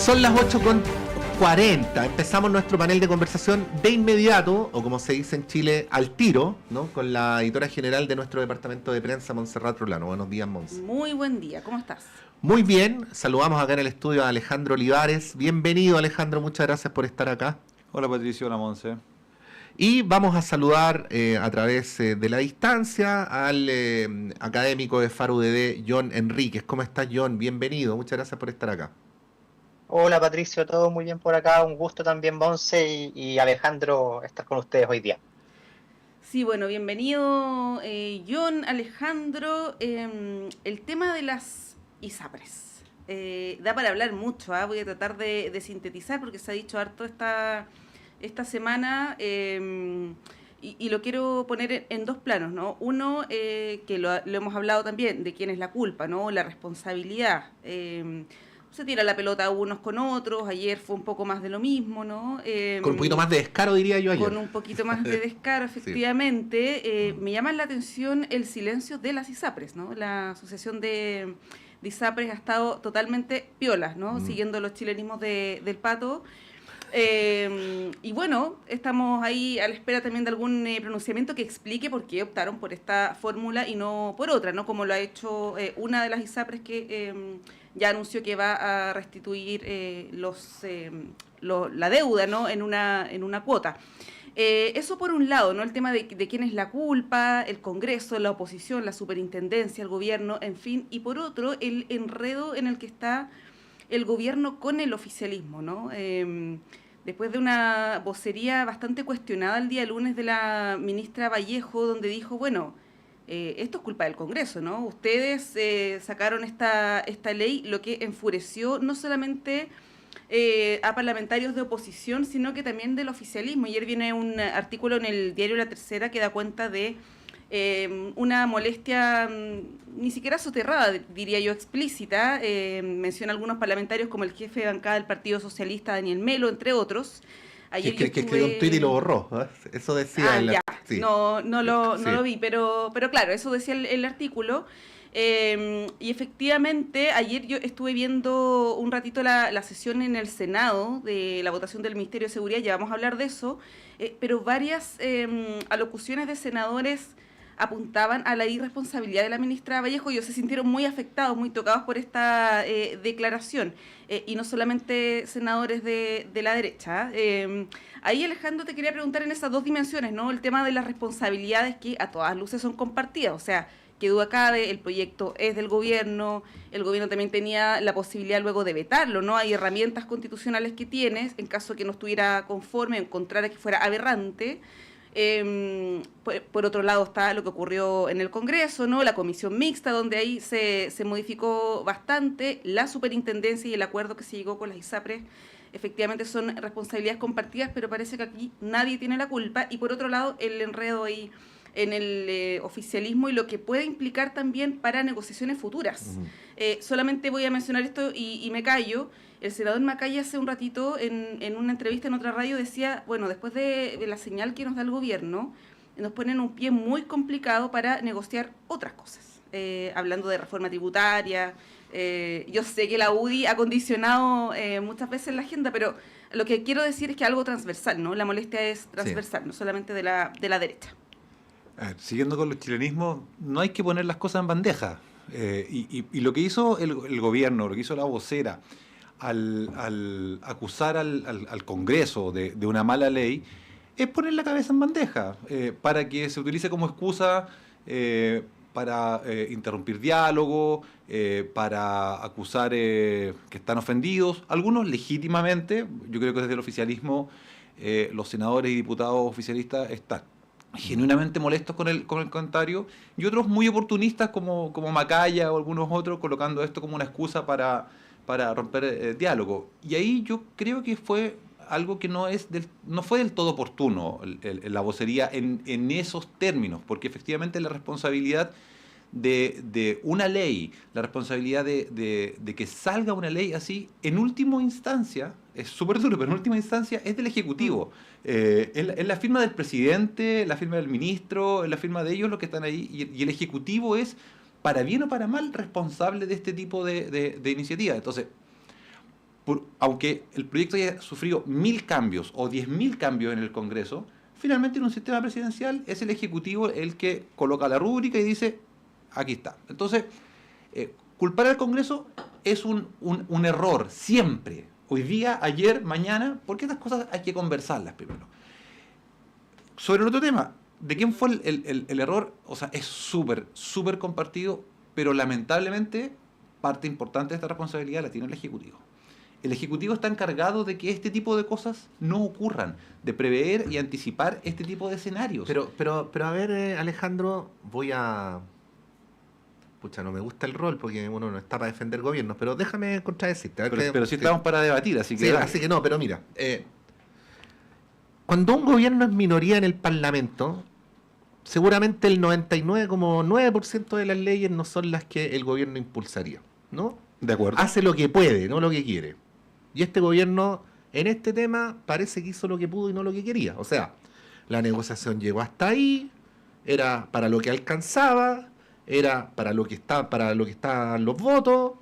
Son las 8:40. Empezamos nuestro panel de conversación de inmediato, o como se dice en Chile, al tiro, ¿no? Con la editora general de nuestro departamento de prensa, Montserrat Rolano. Buenos días, Monse. Muy buen día, ¿cómo estás? Muy bien, saludamos acá en el estudio a Alejandro Olivares. Bienvenido, Alejandro, muchas gracias por estar acá. Hola Patricio, hola Monse. Y vamos a saludar a través de la distancia al académico de FARU UDD, John Enríquez. ¿Cómo estás, John? Bienvenido, muchas gracias por estar acá. Hola Patricio, todo muy bien por acá, un gusto también Monse y Alejandro estar con ustedes hoy día. Sí, bueno, bienvenido John, Alejandro. El tema de las ISAPRES da para hablar mucho, voy a tratar de sintetizar porque se ha dicho harto esta semana y lo quiero poner en dos planos, ¿no? Uno, que lo hemos hablado también, de quién es la culpa, ¿no? La responsabilidad. Se tira la pelota unos con otros, ayer fue un poco más de lo mismo, ¿no? Con un poquito más de descaro, diría yo ayer. Con un poquito más de descaro, efectivamente. Sí. Me llama la atención el silencio de las ISAPRES, ¿no? La asociación de ISAPRES ha estado totalmente piolas, ¿no? Siguiendo los chilenismos del Pato. Y bueno, estamos ahí a la espera también de algún pronunciamiento que explique por qué optaron por esta fórmula y no por otra, ¿no? Como lo ha hecho una de las ISAPRES que ya anunció que va a restituir la deuda, ¿no? en una cuota. Eso por un lado, ¿no? El tema de quién es la culpa, el Congreso, la oposición, la superintendencia, el gobierno, en fin. Y por otro, el enredo en el que está el gobierno con el oficialismo, ¿no? Después de una vocería bastante cuestionada el día lunes de la ministra Vallejo, donde dijo, bueno, esto es culpa del Congreso, ¿no? Ustedes sacaron esta ley, lo que enfureció no solamente a parlamentarios de oposición, sino que también del oficialismo. Ayer viene un artículo en el diario La Tercera que da cuenta de una molestia ni siquiera soterrada, diría yo, explícita. Menciona algunos parlamentarios como el jefe de bancada del Partido Socialista, Daniel Melo, entre otros. Ayer que escribió un tuit y lo borró, ¿eh? Eso decía. Sí. No lo vi, pero claro, eso decía el artículo. Y efectivamente, ayer yo estuve viendo un ratito la sesión en el Senado de la votación del Ministerio de Seguridad, ya vamos a hablar de eso, pero varias alocuciones de senadores apuntaban a la irresponsabilidad de la ministra Vallejo y ellos se sintieron muy afectados, muy tocados por esta declaración, y no solamente senadores de la derecha. Ahí, Alejandro, te quería preguntar en esas dos dimensiones, ¿no? El tema de las responsabilidades que a todas luces son compartidas, o sea, que duda cabe, el proyecto es del gobierno, el gobierno también tenía la posibilidad luego de vetarlo, ¿no? Hay herramientas constitucionales que tienes, en caso que no estuviera conforme, encontrara que fuera aberrante. Por otro lado está lo que ocurrió en el Congreso, ¿no? La comisión mixta, donde ahí se modificó bastante, la superintendencia y el acuerdo que se llegó con las ISAPRES, efectivamente son responsabilidades compartidas, pero parece que aquí nadie tiene la culpa. Y por otro lado, el enredo ahí en el oficialismo y lo que puede implicar también para negociaciones futuras. Solamente voy a mencionar esto y me callo. El senador Macaya hace un ratito en una entrevista en otra radio decía, bueno, después de la señal que nos da el gobierno, nos ponen un pie muy complicado para negociar otras cosas. Hablando de reforma tributaria, yo sé que la UDI ha condicionado muchas veces la agenda, pero lo que quiero decir es que algo transversal, ¿no? La molestia es transversal, sí, no solamente de la derecha. Siguiendo con los chilenismos, no hay que poner las cosas en bandeja. Y lo que hizo el gobierno, lo que hizo la vocera, al acusar al Congreso de una mala ley, es poner la cabeza en bandeja, para que se utilice como excusa para interrumpir diálogo, para acusar que están ofendidos, algunos legítimamente. Yo creo que desde el oficialismo los senadores y diputados oficialistas están genuinamente molestos con el comentario, y otros muy oportunistas como Macaya o algunos otros colocando esto como una excusa para romper diálogo. Y ahí yo creo que fue algo que no fue del todo oportuno la vocería en esos términos, porque efectivamente la responsabilidad de una ley, la responsabilidad de que salga una ley así, en última instancia, es súper duro, pero en última instancia es del Ejecutivo. Es la firma del presidente, la firma del ministro, es la firma de ellos los que están ahí, y el Ejecutivo es, para bien o para mal, responsable de este tipo de iniciativas. Entonces, aunque el proyecto haya sufrido 1000 cambios o 10.000 cambios en el Congreso, finalmente en un sistema presidencial es el Ejecutivo el que coloca la rúbrica y dice, aquí está. Entonces, culpar al Congreso es un error, siempre. Hoy día, ayer, mañana, porque estas cosas hay que conversarlas primero. Sobre el otro tema, ¿de quién fue el error? O sea, es súper compartido, pero lamentablemente parte importante de esta responsabilidad la tiene el Ejecutivo. El Ejecutivo está encargado de que este tipo de cosas no ocurran, de prever y anticipar este tipo de escenarios. Pero a ver, Alejandro, voy a... Pucha, no me gusta el rol porque uno no está para defender gobiernos, pero déjame contradecirte. A ver Pero sí estamos para debatir, así que... Sí, así que no, pero mira, cuando un gobierno es minoría en el Parlamento, seguramente el 99,9% de las leyes no son las que el gobierno impulsaría, ¿no? De acuerdo. Hace lo que puede, no lo que quiere. Y este gobierno, en este tema, parece que hizo lo que pudo y no lo que quería. O sea, la negociación llegó hasta ahí, era para lo que alcanzaba, era para lo que estaban los votos,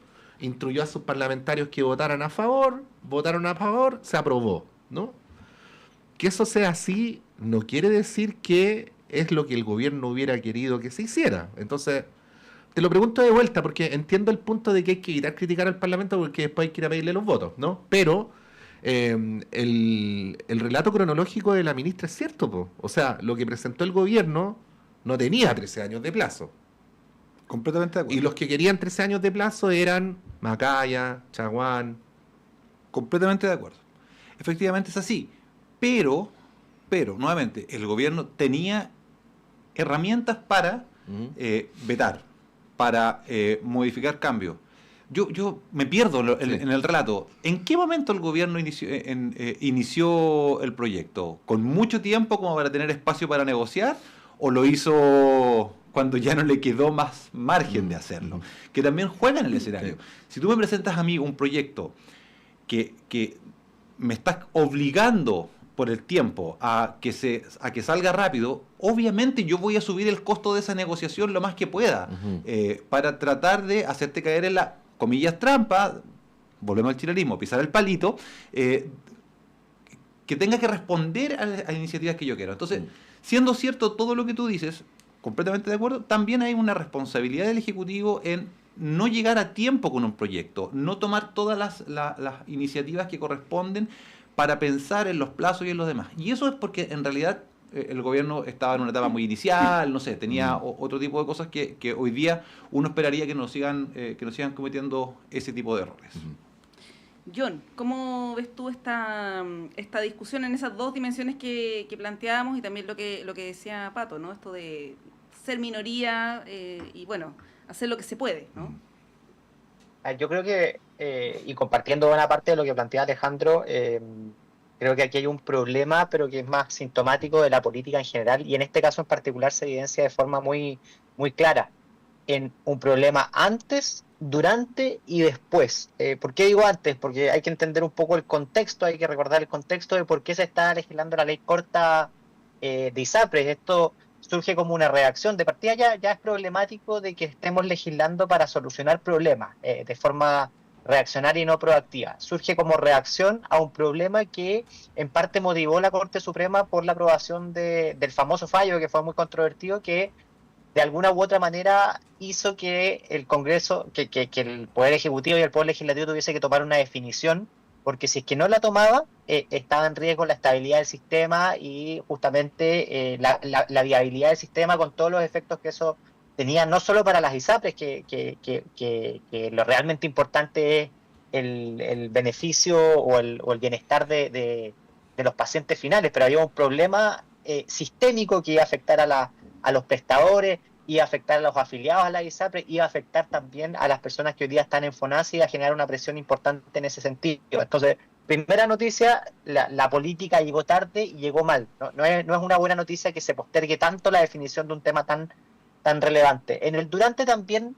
instruyó a sus parlamentarios que votaron a favor, se aprobó, ¿no? Que eso sea así no quiere decir que es lo que el gobierno hubiera querido que se hiciera. Entonces, te lo pregunto de vuelta porque entiendo el punto de que hay que evitar criticar al Parlamento porque después hay que ir a pedirle los votos, ¿no? Pero el relato cronológico de la ministra es cierto, po. O sea, lo que presentó el gobierno no tenía 13 años de plazo. Completamente de acuerdo. Y los que querían 13 años de plazo eran Macaya, Chaguán. Completamente de acuerdo. Efectivamente es así. Pero, nuevamente, el gobierno tenía herramientas para vetar, para modificar cambios. Yo me pierdo en el relato. ¿En qué momento el gobierno inició el proyecto? ¿Con mucho tiempo como para tener espacio para negociar? ¿O lo hizo cuando ya no le quedó más margen de hacerlo? Que también juega en el escenario. Si tú me presentas a mí un proyecto que me estás obligando por el tiempo a que salga rápido, obviamente yo voy a subir el costo de esa negociación lo más que pueda, para tratar de hacerte caer en la, comillas, trampa, volvemos al chilenismo, pisar el palito, que tenga que responder a iniciativas que yo quiero. Entonces, siendo cierto todo lo que tú dices, completamente de acuerdo, también hay una responsabilidad del Ejecutivo en no llegar a tiempo con un proyecto, no tomar todas las iniciativas que corresponden para pensar en los plazos y en los demás. Y eso es porque en realidad el gobierno estaba en una etapa muy inicial, no sé, tenía otro tipo de cosas que hoy día uno esperaría que no sigan cometiendo ese tipo de errores. John, ¿cómo ves tú esta discusión en esas dos dimensiones que planteábamos y también lo que decía Pato, ¿no? Esto de ser minoría y bueno, hacer lo que se puede, ¿no? Yo creo que, y compartiendo buena parte de lo que plantea Alejandro, creo que aquí hay un problema, pero que es más sintomático de la política en general, y en este caso en particular se evidencia de forma muy, muy clara en un problema antes, durante y después. ¿Por qué digo antes? Porque hay que entender un poco el contexto, hay que recordar el contexto de por qué se está legislando la ley corta de ISAPRES. Esto surge como una reacción. De partida ya es problemático de que estemos legislando para solucionar problemas de forma reaccionaria y no proactiva. Surge como reacción a un problema que en parte motivó la Corte Suprema por la aprobación del famoso fallo que fue muy controvertido, que de alguna u otra manera hizo que el Congreso, que el Poder Ejecutivo y el Poder Legislativo tuviese que tomar una definición, porque si es que no la tomaba, estaba en riesgo la estabilidad del sistema y justamente la viabilidad del sistema con todos los efectos que eso tenía, no solo para las ISAPRES, que lo realmente importante es el beneficio o el bienestar de los pacientes finales, pero había un problema sistémico que iba a afectar a los prestadores, iba a afectar a los afiliados a la ISAPRE, iba a afectar también a las personas que hoy día están en FONASA y iba a generar una presión importante en ese sentido. Entonces, primera noticia, la política llegó tarde y llegó mal. No es una buena noticia que se postergue tanto la definición de un tema tan relevante. En el durante también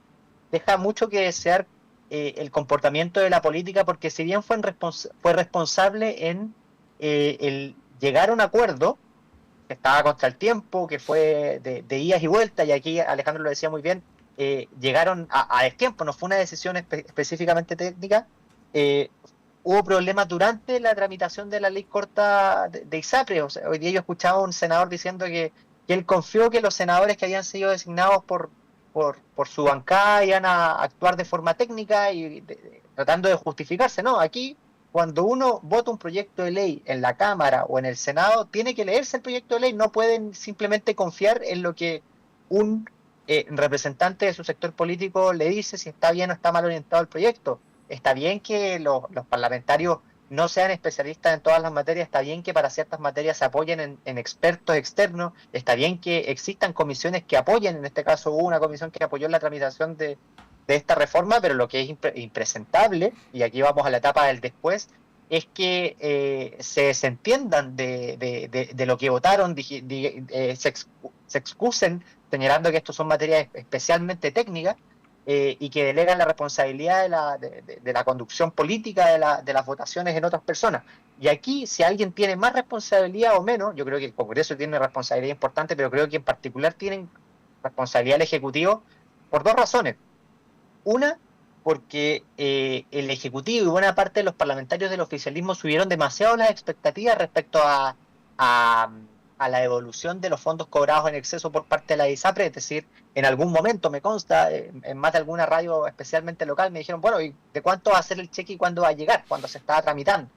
deja mucho que desear el comportamiento de la política, porque si bien fue responsable en el llegar a un acuerdo, que estaba contra el tiempo, que fue de idas y vueltas, y aquí Alejandro lo decía muy bien, llegaron a destiempo, no fue una decisión específicamente técnica, hubo problemas durante la tramitación de la ley corta de ISAPRE. O sea, hoy día yo escuchaba a un senador diciendo que él confió que los senadores que habían sido designados por su bancada iban a actuar de forma técnica y tratando de justificarse. No, aquí cuando uno vota un proyecto de ley en la Cámara o en el Senado, tiene que leerse el proyecto de ley, no pueden simplemente confiar en lo que un representante de su sector político le dice si está bien o está mal orientado el proyecto. Está bien que los parlamentarios no sean especialistas en todas las materias, está bien que para ciertas materias se apoyen en expertos externos, está bien que existan comisiones que apoyen, en este caso hubo una comisión que apoyó la tramitación de esta reforma, pero lo que es impresentable, y aquí vamos a la etapa del después, es que se desentiendan de lo que votaron, se excusen señalando que esto son materias especialmente técnicas, y que delegan la responsabilidad de la conducción política de las votaciones en otras personas. Y aquí, si alguien tiene más responsabilidad o menos, yo creo que el Congreso tiene responsabilidad importante, pero creo que en particular tienen responsabilidad el Ejecutivo por dos razones. Una, porque el Ejecutivo y buena parte de los parlamentarios del oficialismo subieron demasiado las expectativas respecto a la evolución de los fondos cobrados en exceso por parte de la ISAPRE. Es decir, en algún momento, me consta, en más de alguna radio especialmente local, me dijeron, bueno, ¿y de cuánto va a ser el cheque y cuándo va a llegar? Cuando se estaba tramitando.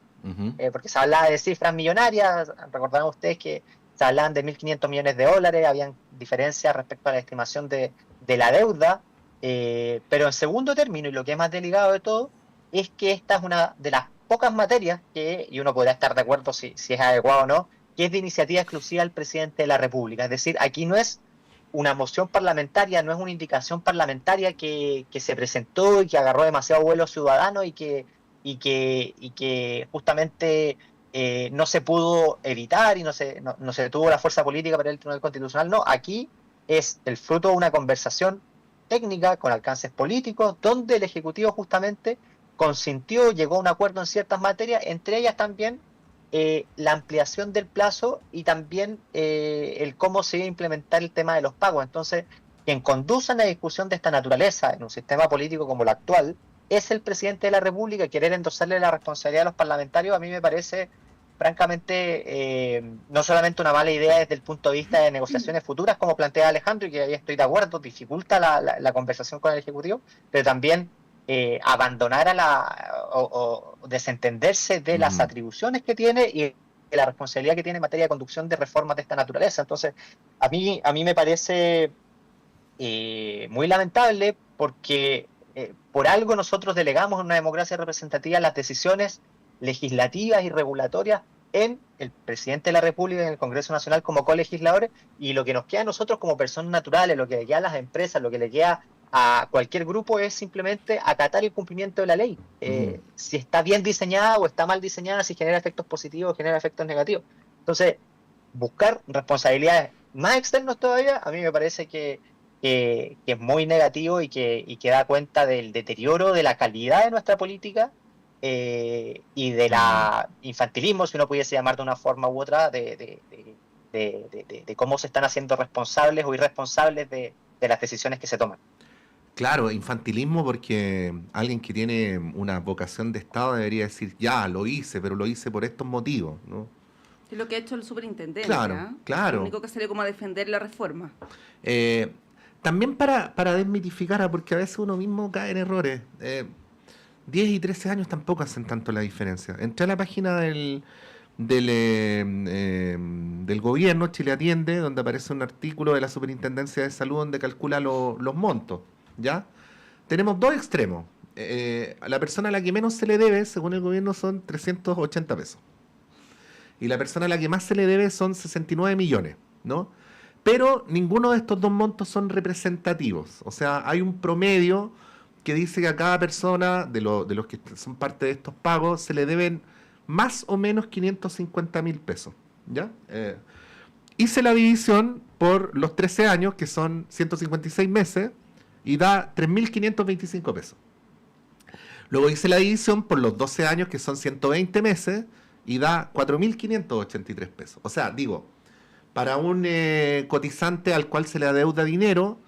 Porque se hablaba de cifras millonarias, recordarán ustedes que se hablaban de 1.500 millones de dólares, habían diferencias respecto a la estimación de la deuda, pero en segundo término, y lo que es más delicado de todo, es que esta es una de las pocas materias que, y uno podrá estar de acuerdo si es adecuado o no, que es de iniciativa exclusiva del presidente de la República. Es decir, aquí no es una moción parlamentaria, no es una indicación parlamentaria que se presentó y que agarró demasiado vuelo ciudadano y que justamente no se pudo evitar y no se tuvo la fuerza política para el Tribunal Constitucional. No, aquí es el fruto de una conversación técnica con alcances políticos, donde el Ejecutivo justamente consintió, llegó a un acuerdo en ciertas materias, entre ellas también la ampliación del plazo y también el cómo se iba a implementar el tema de los pagos. Entonces, quien conduce una discusión de esta naturaleza en un sistema político como el actual es el presidente de la República. Querer endosarle la responsabilidad a los parlamentarios a mí me parece francamente no solamente una mala idea desde el punto de vista de negociaciones futuras, como plantea Alejandro, y que ahí estoy de acuerdo, dificulta la conversación con el Ejecutivo, pero también abandonar o desentenderse de las atribuciones que tiene y de la responsabilidad que tiene en materia de conducción de reformas de esta naturaleza. Entonces, a mí me parece muy lamentable porque por algo nosotros delegamos en una democracia representativa las decisiones legislativas y regulatorias en el presidente de la República y en el Congreso Nacional como colegisladores, y lo que nos queda a nosotros como personas naturales, lo que le queda a las empresas, lo que le queda a cualquier grupo es simplemente acatar el cumplimiento de la ley. Si está bien diseñada o está mal diseñada, si genera efectos positivos o genera efectos negativos. Entonces, buscar responsabilidades más externas todavía, a mí me parece que es muy negativo y que da cuenta del deterioro de la calidad de nuestra política y de la infantilismo, si uno pudiese llamar de una forma u otra, de cómo se están haciendo responsables o irresponsables de las decisiones que se toman. Claro, infantilismo, porque alguien que tiene una vocación de Estado debería decir, ya, lo hice, pero lo hice por estos motivos, ¿no? Es lo que ha hecho el superintendente. Claro, claro. Lo único que sale como a defender la reforma. También para desmitificar, porque a veces uno mismo cae en errores. 10 y 13 años tampoco hacen tanto la diferencia. Entré a la página del gobierno, Chile Atiende, donde aparece un artículo de la Superintendencia de Salud donde calcula los montos, ¿ya? Tenemos dos extremos. La persona a la que menos se le debe, según el gobierno, son 380 pesos. Y la persona a la que más se le debe son 69 millones, ¿no? Pero ninguno de estos dos montos son representativos. O sea, hay un promedio que dice que a cada persona de los que son parte de estos pagos se le deben más o menos 550.000 pesos, ¿ya? Hice la división por los 13 años, que son 156 meses, y da 3.525 pesos. Luego hice la división por los 12 años, que son 120 meses, y da 4.583 pesos. O sea, digo, para un cotizante al cual se le adeuda dinero,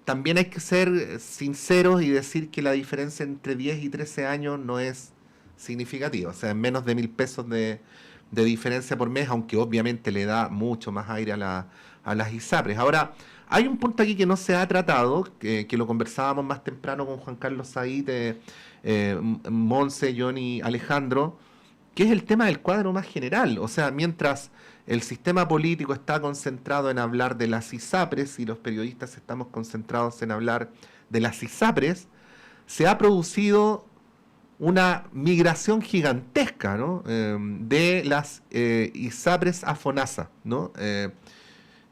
también hay que ser sinceros y decir que la diferencia entre 10 y 13 años no es significativa, o sea, en menos de 1.000 pesos de diferencia por mes, aunque obviamente le da mucho más aire a las ISAPRES. Ahora, hay un punto aquí que no se ha tratado, que lo conversábamos más temprano con Juan Carlos Said, Monse, Johnny, Alejandro, que es el tema del cuadro más general. O sea, mientras el sistema político está concentrado en hablar de las ISAPRES y los periodistas estamos concentrados en hablar de las ISAPRES, se ha producido una migración gigantesca, ¿no? De las ISAPRES a FONASA, ¿no?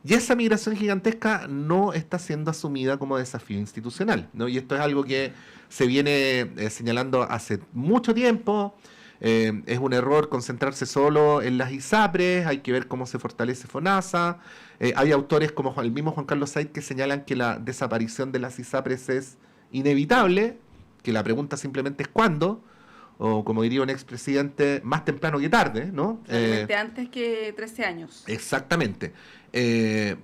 Y esa migración gigantesca no está siendo asumida como desafío institucional, ¿no? Y esto es algo que se viene señalando hace mucho tiempo. Es un error concentrarse solo en las ISAPRES, hay que ver cómo se fortalece FONASA. Hay autores como el mismo Juan Carlos Said que señalan que la desaparición de las ISAPRES es inevitable, que la pregunta simplemente es cuándo, o como diría un expresidente, más temprano que tarde, ¿no? Realmente antes que 13 años. Exactamente.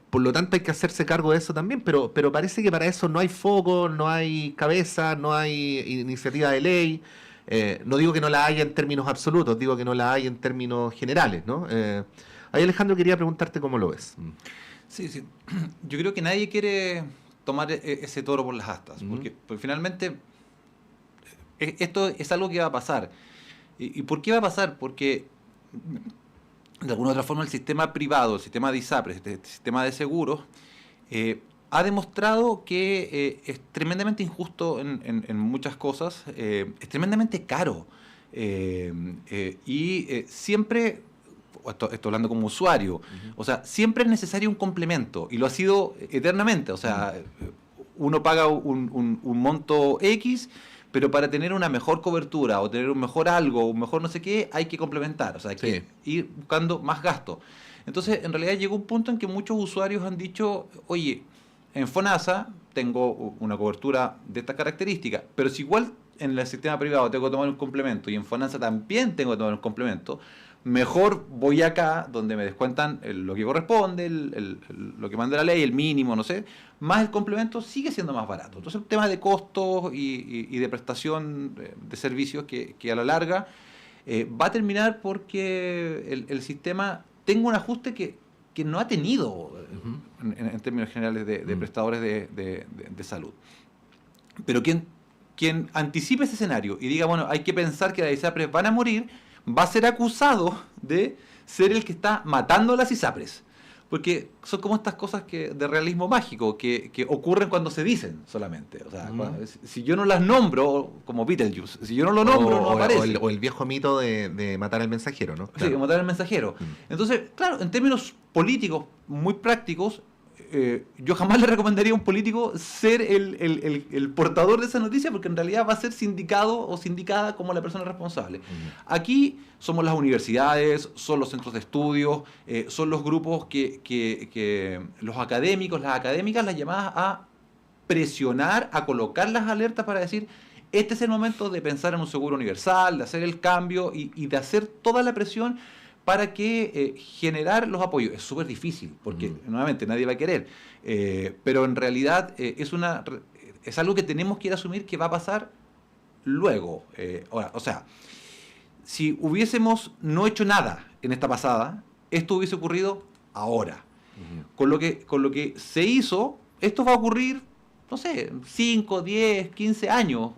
Por lo tanto hay que hacerse cargo de eso también, pero parece que para eso no hay foco, no hay cabeza, no hay iniciativa de ley. No digo que no la haya en términos absolutos, digo que no la hay en términos generales, ¿no? Ahí, Alejandro, quería preguntarte cómo lo ves. Sí, sí. Yo creo que nadie quiere tomar ese toro por las astas, porque finalmente esto es algo que va a pasar. ¿Y por qué va a pasar? Porque de alguna u otra forma el sistema privado, el sistema de ISAPRES, el sistema de seguros, ha demostrado que es tremendamente injusto en muchas cosas, es tremendamente caro y siempre, estoy hablando como usuario, o sea, siempre es necesario un complemento y lo ha sido eternamente, o sea, uno paga un monto X, pero para tener una mejor cobertura o tener un mejor algo, un mejor no sé qué, hay que complementar, o sea, hay que ir buscando más gasto. Entonces, en realidad llegó un punto en que muchos usuarios han dicho, oye, en FONASA tengo una cobertura de esta característica, pero si igual en el sistema privado tengo que tomar un complemento y en FONASA también tengo que tomar un complemento, mejor voy acá donde me descuentan lo que corresponde, lo que manda la ley, el mínimo, no sé, más el complemento sigue siendo más barato. Entonces, un tema de costos y de prestación de servicios que a la larga va a terminar porque el sistema tenga un ajuste que no ha tenido en términos generales de prestadores de salud. Pero quien anticipe ese escenario y diga, bueno, hay que pensar que las ISAPRES van a morir, va a ser acusado de ser el que está matando a las ISAPRES. Porque son como estas cosas de realismo mágico que ocurren cuando se dicen solamente. O sea, si yo no las nombro, como Beetlejuice, si yo no lo nombro, no aparece. O el viejo mito de matar al mensajero, ¿no? Claro. Sí, matar al mensajero. Entonces, claro, en términos políticos muy prácticos, yo jamás le recomendaría a un político ser el portador de esa noticia porque en realidad va a ser sindicado o sindicada como la persona responsable. Aquí somos las universidades, son los centros de estudios, son los grupos que los académicos, las académicas, las llamadas a presionar, a colocar las alertas para decir, este es el momento de pensar en un seguro universal, de hacer el cambio y de hacer toda la presión para que generar los apoyos. Es súper difícil, porque nuevamente nadie va a querer, pero en realidad es algo que tenemos que ir a asumir que va a pasar luego. Ahora, o sea, si hubiésemos no hecho nada en esta pasada, esto hubiese ocurrido ahora. Con lo que se hizo, esto va a ocurrir, no sé, 5, 10, 15 años,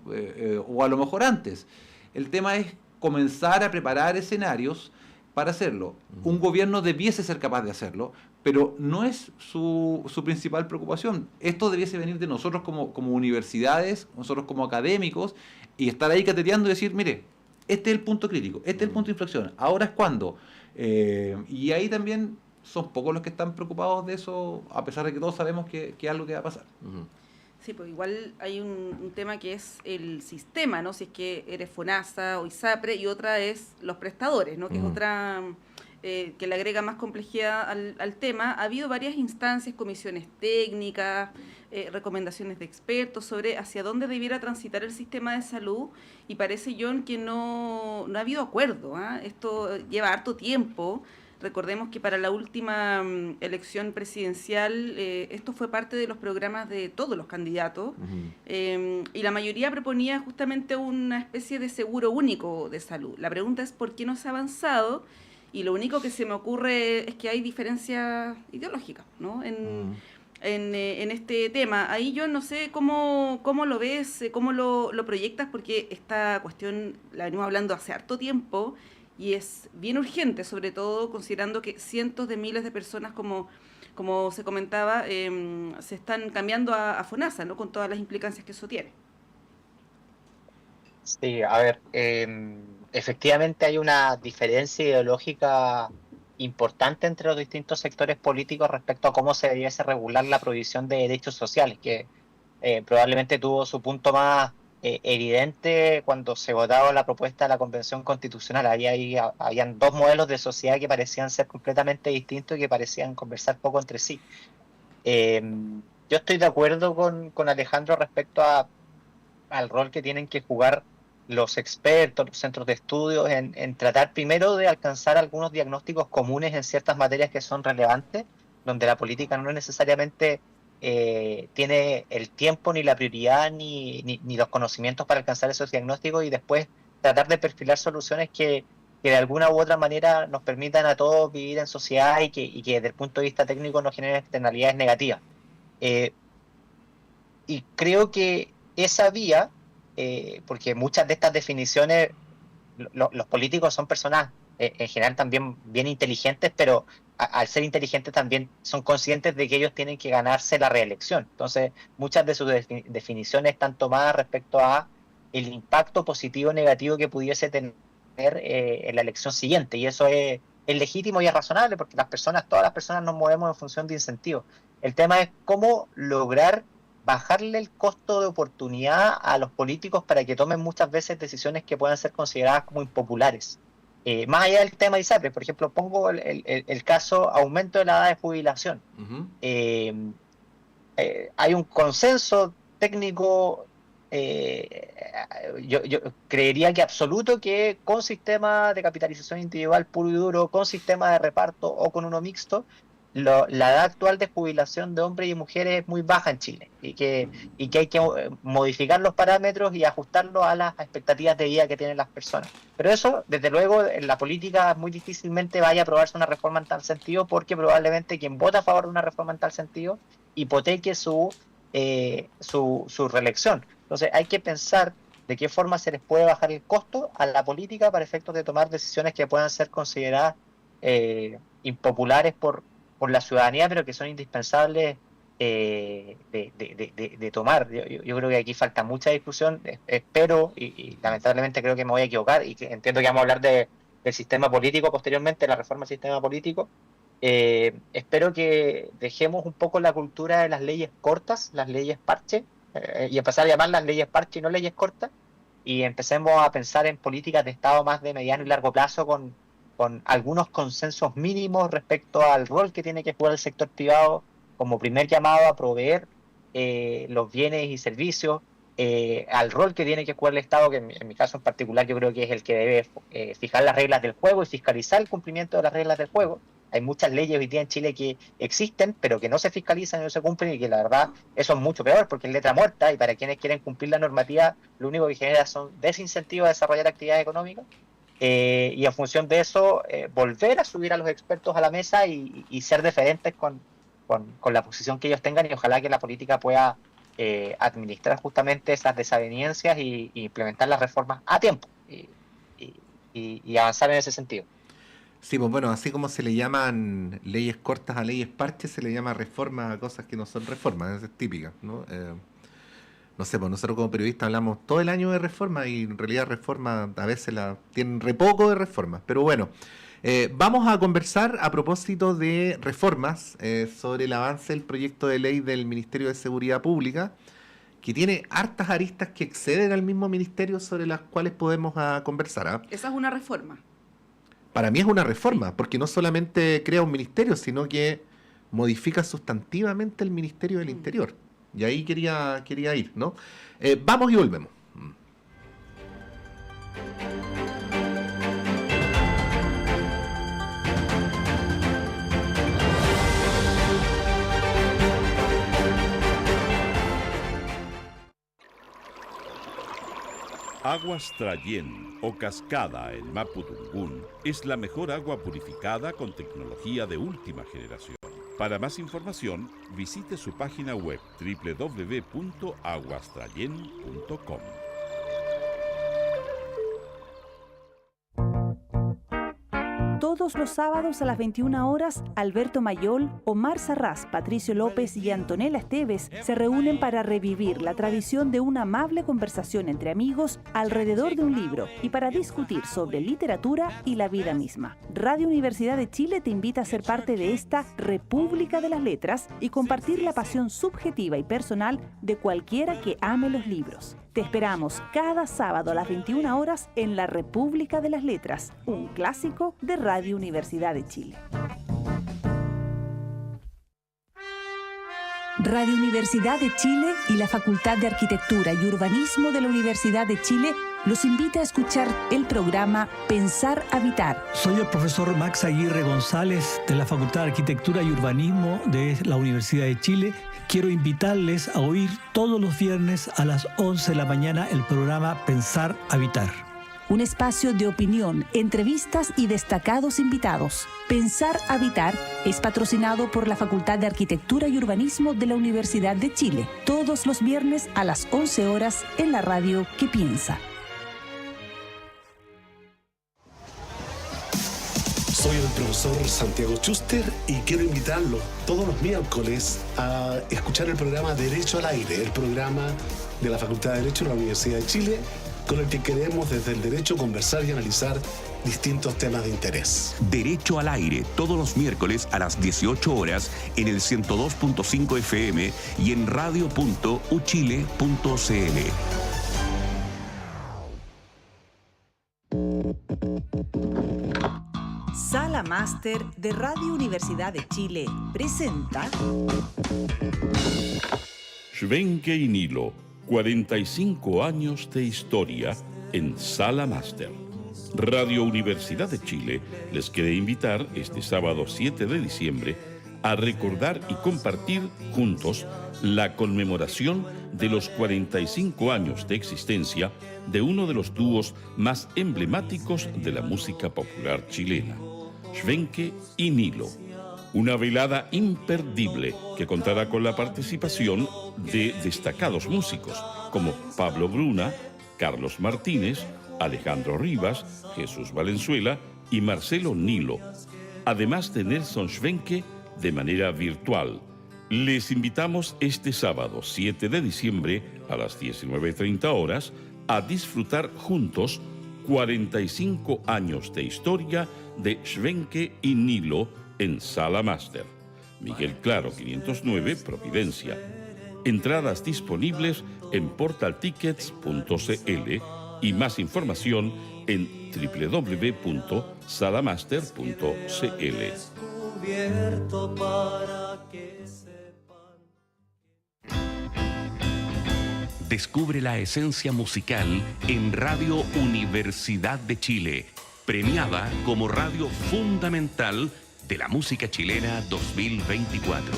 o a lo mejor antes. El tema es comenzar a preparar escenarios para hacerlo. Un gobierno debiese ser capaz de hacerlo, pero no es su principal preocupación. Esto debiese venir de nosotros como universidades, nosotros como académicos, y estar ahí cateteando y decir, mire, este es el punto crítico, este es el punto de inflexión, ahora es cuando. Y ahí también son pocos los que están preocupados de eso, a pesar de que todos sabemos que es algo que va a pasar. Sí, pues igual hay un tema que es el sistema, ¿no? Si es que eres FONASA o ISAPRE, y otra es los prestadores, ¿no? Que es otra que le agrega más complejidad al tema. Ha habido varias instancias, comisiones técnicas, recomendaciones de expertos sobre hacia dónde debiera transitar el sistema de salud, y parece, John, que no ha habido acuerdo, ¿eh? Esto lleva harto tiempo. Recordemos que para la última elección presidencial esto fue parte de los programas de todos los candidatos y la mayoría proponía justamente una especie de seguro único de salud. La pregunta es por qué no se ha avanzado y lo único que se me ocurre es que hay diferencias ideológicas, ¿no? En este tema. Ahí yo no sé cómo lo ves, cómo lo proyectas, porque esta cuestión la venimos hablando hace harto tiempo y es bien urgente, sobre todo considerando que cientos de miles de personas, como se comentaba, se están cambiando a FONASA, ¿no? Con todas las implicancias que eso tiene. Sí, a ver, efectivamente hay una diferencia ideológica importante entre los distintos sectores políticos respecto a cómo se debiese regular la provisión de derechos sociales, que probablemente tuvo su punto más evidente cuando se votaba la propuesta de la Convención Constitucional. Habían dos modelos de sociedad que parecían ser completamente distintos y que parecían conversar poco entre sí. Yo estoy de acuerdo con Alejandro respecto al rol que tienen que jugar los expertos, los centros de estudios, en tratar primero de alcanzar algunos diagnósticos comunes en ciertas materias que son relevantes, donde la política no necesariamente tiene el tiempo, ni la prioridad, ni los conocimientos para alcanzar esos diagnósticos, y después tratar de perfilar soluciones que de alguna u otra manera nos permitan a todos vivir en sociedad y que desde el punto de vista técnico no generen externalidades negativas. Y creo que esa vía, porque muchas de estas definiciones, los políticos son personas en general también bien inteligentes, pero al ser inteligentes también son conscientes de que ellos tienen que ganarse la reelección. Entonces, muchas de sus definiciones están tomadas respecto a el impacto positivo o negativo que pudiese tener en la elección siguiente, y eso es legítimo y es razonable, porque todas las personas nos movemos en función de incentivos. El tema es cómo lograr bajarle el costo de oportunidad a los políticos para que tomen muchas veces decisiones que puedan ser consideradas como impopulares. Más allá del tema de ISAPRES, por ejemplo, pongo el caso aumento de la edad de jubilación. Hay un consenso técnico, yo creería que absoluto, que con sistema de capitalización individual puro y duro, con sistema de reparto o con uno mixto, la edad actual de jubilación de hombres y mujeres es muy baja en Chile y que hay que modificar los parámetros y ajustarlos a las expectativas de vida que tienen las personas. Pero eso, desde luego, en la política muy difícilmente vaya a aprobarse una reforma en tal sentido, porque probablemente quien vota a favor de una reforma en tal sentido hipoteque su reelección. Entonces hay que pensar de qué forma se les puede bajar el costo a la política para efectos de tomar decisiones que puedan ser consideradas impopulares por la ciudadanía, pero que son indispensables de tomar. Yo creo que aquí falta mucha discusión. Espero, y lamentablemente creo que me voy a equivocar, y que entiendo que vamos a hablar del sistema político posteriormente, la reforma del sistema político. Espero que dejemos un poco la cultura de las leyes cortas, las leyes parche, y empezar a llamar las leyes parche y no leyes cortas, y empecemos a pensar en políticas de Estado más de mediano y largo plazo, con algunos consensos mínimos respecto al rol que tiene que jugar el sector privado como primer llamado a proveer los bienes y servicios, al rol que tiene que jugar el Estado, que en mi caso en particular yo creo que es el que debe fijar las reglas del juego y fiscalizar el cumplimiento de las reglas del juego. Hay muchas leyes hoy día en Chile que existen, pero que no se fiscalizan y no se cumplen, y que la verdad eso es mucho peor, porque es letra muerta, y para quienes quieren cumplir la normativa lo único que genera son desincentivos a desarrollar actividades económicas. Y en función de eso, volver a subir a los expertos a la mesa y ser deferentes con la posición que ellos tengan, y ojalá que la política pueda administrar justamente esas desavenencias y implementar las reformas a tiempo y avanzar en ese sentido. Sí, pues bueno, así como se le llaman leyes cortas a leyes parches, se le llama reforma a cosas que no son reformas, esa es típica, ¿no? No sé, pues nosotros como periodistas hablamos todo el año de reforma, y en realidad reforma a veces tienen re poco de reformas. Pero bueno, vamos a conversar a propósito de reformas sobre el avance del proyecto de ley del Ministerio de Seguridad Pública, que tiene hartas aristas que exceden al mismo ministerio, sobre las cuales podemos conversar. ¿Ah? Esa es una reforma. Para mí es una reforma, porque no solamente crea un ministerio, sino que modifica sustantivamente el Ministerio del Interior. Y ahí quería ir, ¿no? Vamos y volvemos. Aguas Trayén o Cascada en Mapudungún es la mejor agua purificada con tecnología de última generación. Para más información, visite su página web www.aguastrayen.com. Todos los sábados a las 21 horas, Alberto Mayol, Omar Sarraz, Patricio López y Antonella Esteves se reúnen para revivir la tradición de una amable conversación entre amigos alrededor de un libro y para discutir sobre literatura y la vida misma. Radio Universidad de Chile te invita a ser parte de esta República de las Letras y compartir la pasión subjetiva y personal de cualquiera que ame los libros. Te esperamos cada sábado a las 21 horas en la República de las Letras, un clásico de Radio Universidad de Chile. Radio Universidad de Chile y la Facultad de Arquitectura y Urbanismo de la Universidad de Chile los invita a escuchar el programa Pensar Habitar. Soy el profesor Max Aguirre González de la Facultad de Arquitectura y Urbanismo de la Universidad de Chile. Quiero invitarles a oír todos los viernes a las 11 de la mañana el programa Pensar Habitar. Un espacio de opinión, entrevistas y destacados invitados. Pensar Habitar es patrocinado por la Facultad de Arquitectura y Urbanismo de la Universidad de Chile. Todos los viernes a las 11 horas en la radio que piensa. Soy el profesor Santiago Schuster y quiero invitarlo todos los miércoles a escuchar el programa Derecho al Aire, el programa de la Facultad de Derecho de la Universidad de Chile, con el que queremos desde el derecho conversar y analizar distintos temas de interés. Derecho al Aire, todos los miércoles a las 18 horas en el 102.5 FM y en radio.uchile.cl. Sala Máster de Radio Universidad de Chile presenta Schwenke y Nilo, 45 años de historia en Sala Máster. Radio Universidad de Chile les quiere invitar este sábado 7 de diciembre a recordar y compartir juntos la conmemoración de los 45 años de existencia de uno de los dúos más emblemáticos de la música popular chilena, Schwenke y Nilo. Una velada imperdible que contará con la participación de destacados músicos como Pablo Bruna, Carlos Martínez, Alejandro Rivas, Jesús Valenzuela y Marcelo Nilo, además de Nelson Schwenke de manera virtual. Les invitamos este sábado 7 de diciembre a las 19:30 horas a disfrutar juntos 45 años de historia de Schwenke y Nilo en Sala Máster. Miguel Claro 509, Providencia. Entradas disponibles en portaltickets.cl y más información en www.salamaster.cl. Descubre la esencia musical en Radio Universidad de Chile, premiada como radio fundamental de la música chilena 2024.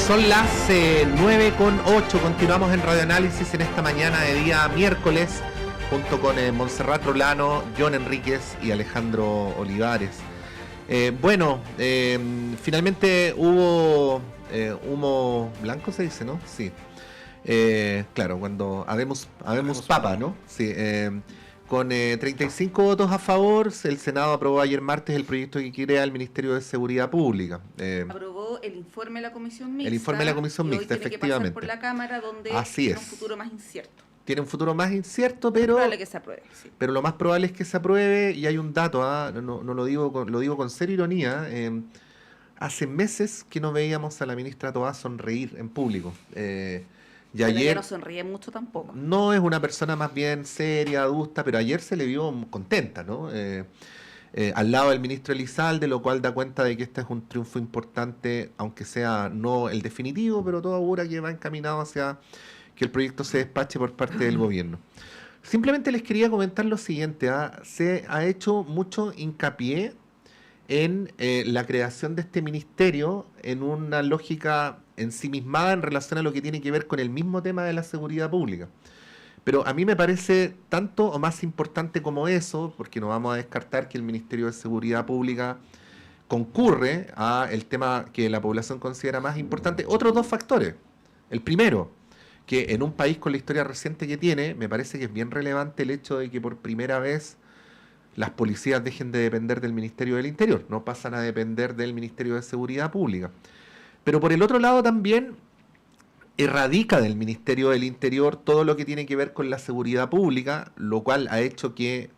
Son las 9:08, continuamos en Radio Análisis en esta mañana de día miércoles, junto con Montserrat Rolano, John Enríquez y Alejandro Olivares. Finalmente hubo humo blanco, se dice, ¿no? Sí. Claro, cuando habemos papa, ¿no? Sí. Con 35 votos a favor, el Senado aprobó ayer martes el proyecto que crea el Ministerio de Seguridad Pública. Aprobó el informe de la Comisión Mixta. El informe de la Comisión Mixta, y hoy tiene efectivamente. que pasar por la Cámara, donde Así tiene es. un futuro más incierto. Tiene un futuro más incierto, Es pero probable que se apruebe, sí. pero lo más probable es que se apruebe. Y hay un dato, no lo digo con cero ironía. Hace meses que no veíamos a la ministra Toá sonreír en público. Y Bueno, ayer ella no sonríe mucho tampoco. no es una persona más bien seria, adusta, pero ayer se le vio contenta, ¿no? al lado del ministro Elizalde, lo cual da cuenta de que este es un triunfo importante, aunque sea no el definitivo, pero todo augura que va encaminado hacia que el proyecto se despache por parte del gobierno. Simplemente les quería comentar lo siguiente, se ha hecho mucho hincapié en la creación de este ministerio en una lógica ensimismada en relación a lo que tiene que ver con el mismo tema de la seguridad pública. Pero a mí me parece tanto o más importante como eso, porque no vamos a descartar que el Ministerio de Seguridad Pública concurre a el tema que la población considera más importante, otros dos factores. El primero, que en un país con la historia reciente que tiene, me parece que es bien relevante el hecho de que por primera vez las policías dejen de depender del Ministerio del Interior, no pasan a depender del Ministerio de Seguridad Pública. Pero por el otro lado también erradica del Ministerio del Interior todo lo que tiene que ver con la seguridad pública, lo cual ha hecho que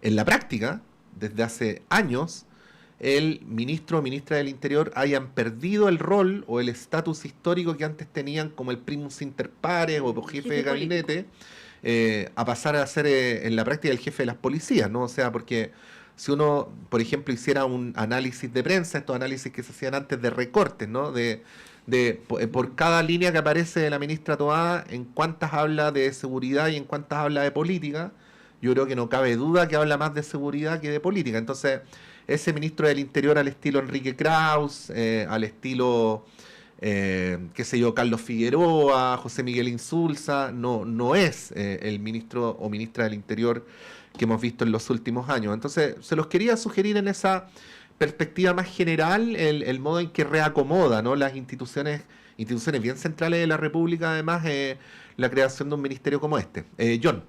en la práctica, desde hace años, el ministro o ministra del Interior hayan perdido el rol o el estatus histórico que antes tenían como el primus inter pares o jefe de gabinete, a pasar a ser en la práctica el jefe de las policías, ¿no? O sea, porque si uno, por ejemplo, hiciera un análisis de prensa, estos análisis que se hacían antes de recortes, ¿no? Por cada línea que aparece de la ministra Toá, en cuántas habla de seguridad y en cuántas habla de política, yo creo que no cabe duda que habla más de seguridad que de política. Entonces, ese ministro del Interior al estilo Enrique Kraus, al estilo, qué sé yo, Carlos Figueroa, José Miguel Insulza, no es el ministro o ministra del Interior que hemos visto en los últimos años. Entonces, se los quería sugerir en esa perspectiva más general, el modo en que reacomoda, ¿no?, las instituciones bien centrales de la República, además, la creación de un ministerio como este. John.